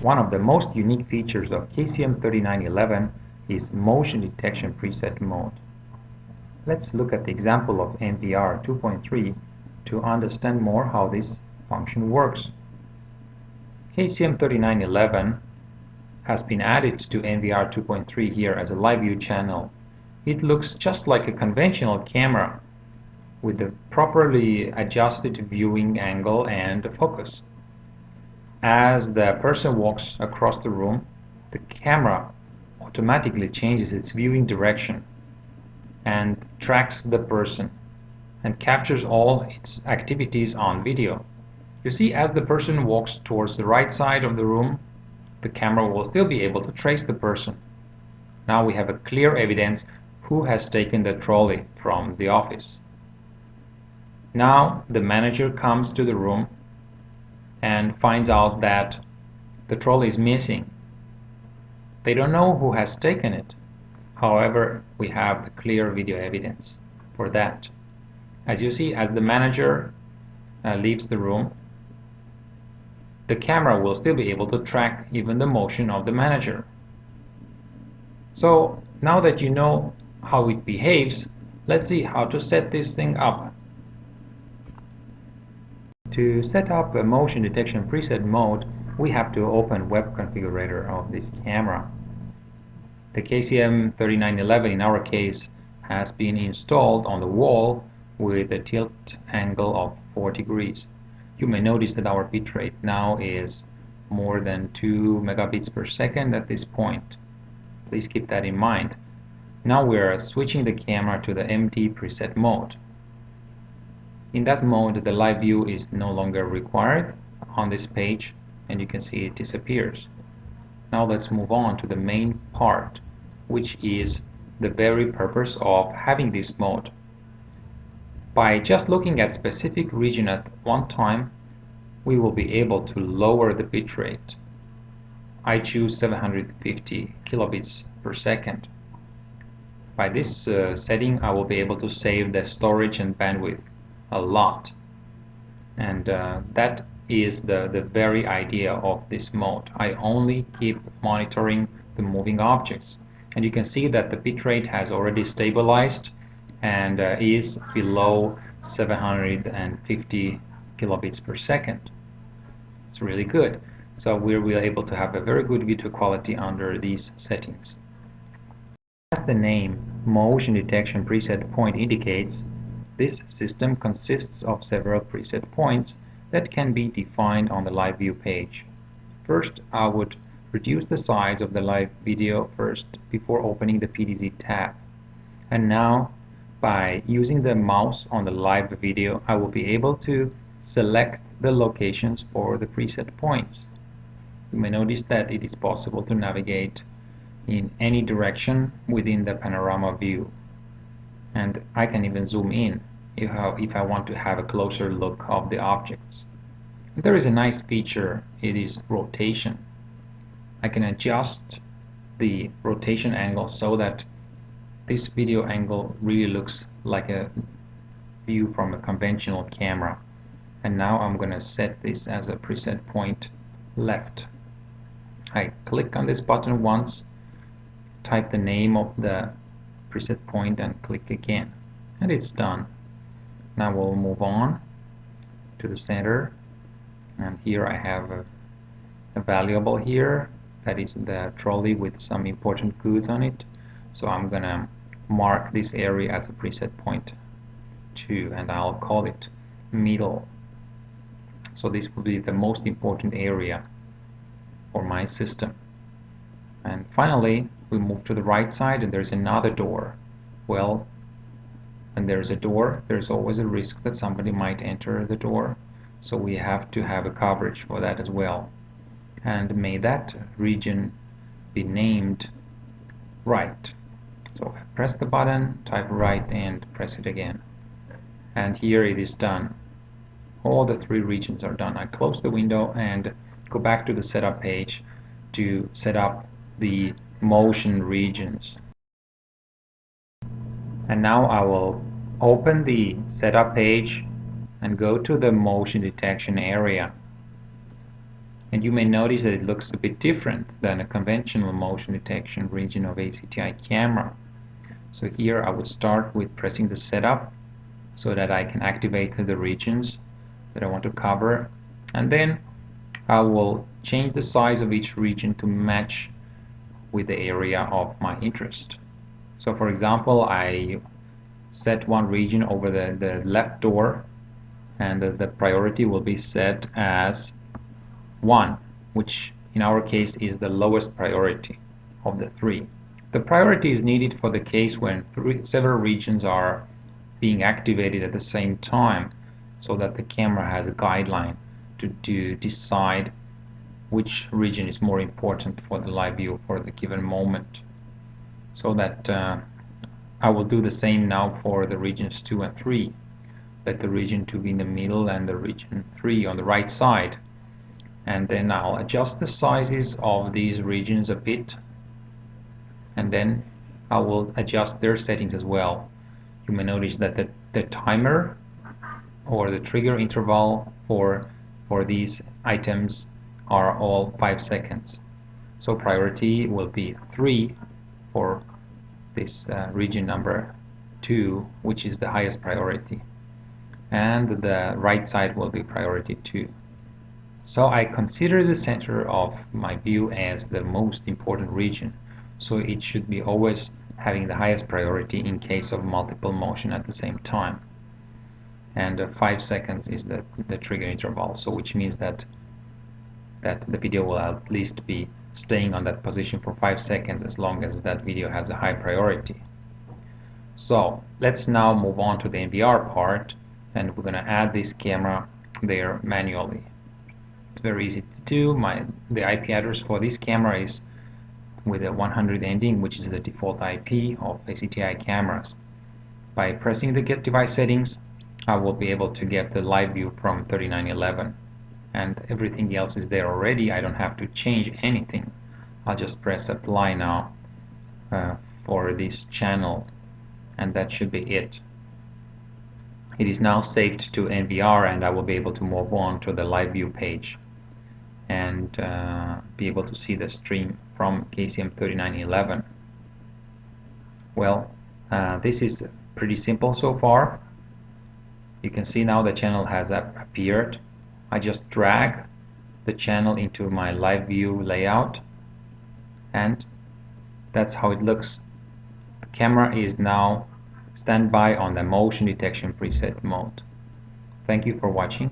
One of the most unique features of KCM3911 is motion detection preset mode. Let's look at the example of NVR 2.3 to understand more how this function works. KCM3911 has been added to NVR 2.3 here as a live view channel. It looks just like a conventional camera with the properly adjusted viewing angle and focus. As the person walks across the room, the camera automatically changes its viewing direction and tracks the person and captures all its activities on video. You see, as the person walks towards the right side of the room, the camera will still be able to trace the person. Now we have a clear evidence who has taken the trolley from the office. Now the manager comes to the room and finds out that the trolley is missing. They don't know who has taken it. However, we have the clear video evidence for that. As you see, as the manager leaves the room, the camera will still be able to track even the motion of the manager. So now that you know how it behaves, let's see how to set this thing up. To set up a motion detection preset mode, we have to open web configurator of this camera. The KCM3911 in our case has been installed on the wall with a tilt angle of 4 degrees. You may notice that our bitrate now is more than 2 megabits per second at this point. Please keep that in mind. Now we are switching the camera to the MD preset mode. In that mode, the live view is no longer required on this page, and you can see it disappears. Now let's move on to the main part, which is the very purpose of having this mode. By just looking at specific region at one time, we will be able to lower the bitrate. I choose 750 kilobits per second. By this setting, I will be able to save the storage and bandwidth a lot, and that is the very idea of this mode. I only keep monitoring the moving objects, and you can see that the bitrate has already stabilized and is below 750 kilobits per second. It's really good. So we're able to have a very good video quality under these settings. As the name motion detection preset point indicates, this system consists of several preset points that can be defined on the live view page. First, I would reduce the size of the live video first before opening the PDZ tab. And now, by using the mouse on the live video, I will be able to select the locations for the preset points. You may notice that it is possible to navigate in any direction within the panorama view. And I can even zoom in if I want to have a closer look of the objects. There is a nice feature, it is rotation. I can adjust the rotation angle so that this video angle really looks like a view from a conventional camera. And now I'm going to set this as a preset point left. I click on this button once, type the name of the preset point and click again, and it's done. Now we'll move on to the center, and here I have a valuable here, that is the trolley with some important goods on it. So I'm gonna mark this area as a preset point 2, and I'll call it middle. So this will be the most important area for my system. And finally, we move to the right side, and there's another door. Well, when there's a door, there's always a risk that somebody might enter the door, so we have to have a coverage for that as well. And may that region be named right. So press the button, type right, and press it again. And here it is done. All the 3 regions are done. I close the window and go back to the setup page to set up the motion regions. And now I will open the setup page and go to the motion detection area. And you may notice that it looks a bit different than a conventional motion detection region of ACTI camera. So here I would start with pressing the setup so that I can activate the regions that I want to cover, and then I will change the size of each region to match with the area of my interest. So for example, I set one region over the left door, and the priority will be set as 1, which in our case is the lowest priority of the 3. The priority is needed for the case when several regions are being activated at the same time, so that the camera has a guideline to decide which region is more important for the live view for the given moment. So that I will do the same now for the regions 2 and 3. Let the region 2 be in the middle and the region 3 on the right side. And then I'll adjust the sizes of these regions a bit, and then I will adjust their settings as well. You may notice that the timer or the trigger interval for these items are all 5 seconds. So priority will be 3 for this region number 2, which is the highest priority, and the right side will be priority 2. So I consider the center of my view as the most important region, so it should be always having the highest priority in case of multiple motion at the same time. And 5 seconds is the trigger interval, so which means that the video will at least be staying on that position for 5 seconds as long as that video has a high priority. So let's now move on to the NVR part, and we're going to add this camera there manually. It's very easy to do. The IP address for this camera is with a 100 ending, which is the default IP of ACTI cameras. By pressing the Get Device Settings, I will be able to get the live view from 3911, and everything else is there already. I don't have to change anything. I'll just press Apply now for this channel, and that should be it. It is now saved to NVR, and I will be able to move on to the live view page and be able to see the stream from KCM 3911. Well, this is pretty simple so far. You can see now the channel has appeared. I just drag the channel into my live view layout, and that's how it looks. The camera is now standby on the motion detection preset mode. Thank you for watching.